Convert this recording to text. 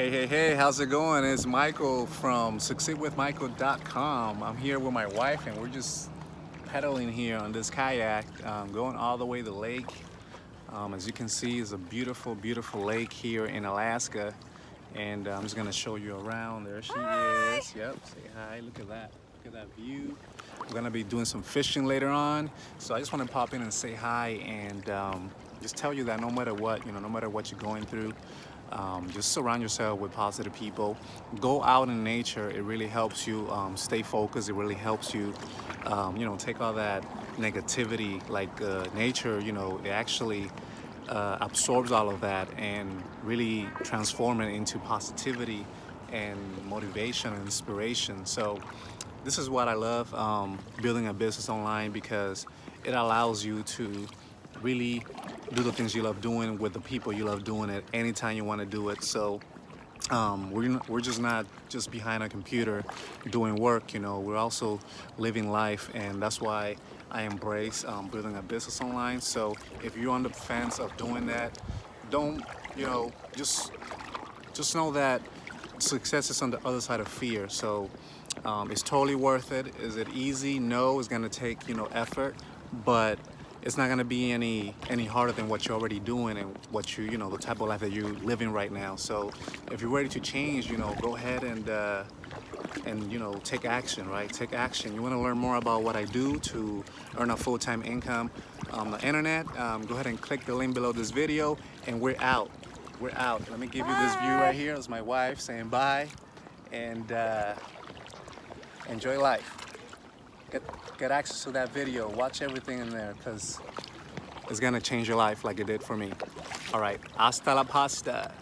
Hey, how's it going? It's Michael from succeedwithmichael.com. I'm here with my wife and we're just pedaling here on this kayak, going all the way to the lake. As you can see, it's a beautiful, beautiful lake here in Alaska. And I'm just gonna show you around. There she is. Yep, say hi, look at that. Look at that view. We're gonna be doing some fishing later on. So I just wanna pop in and say hi and just tell you that no matter what, no matter what you're going through, just surround yourself with positive people. Go out in nature. It really helps you stay focused. It really helps you, take all that negativity. Like nature, it actually absorbs all of that and really transform it into positivity and motivation and inspiration. So this is what I love, building a business online, because it allows you to really do the things you love doing with the people you love doing it anytime you want to do it. So we're just not just behind a computer doing work, we're also living life, and that's why I embrace building a business online. So if you're on the fence of doing that, don't, just know that success is on the other side of fear. So it's totally worth it. Is it easy? No, it's gonna take, effort, but it's not gonna be any harder than what you're already doing and what the type of life that you're living right now. So if you're ready to change, go ahead and take action, right? Take action. You want to learn more about what I do to earn a full-time income on the internet? Go ahead and click the link below this video, and we're out. We're out. Let me give you this view right here. It's my wife saying bye, and enjoy life. Get access to that video. Watch everything in there, because it's gonna change your life like it did for me. All right, hasta la pasta.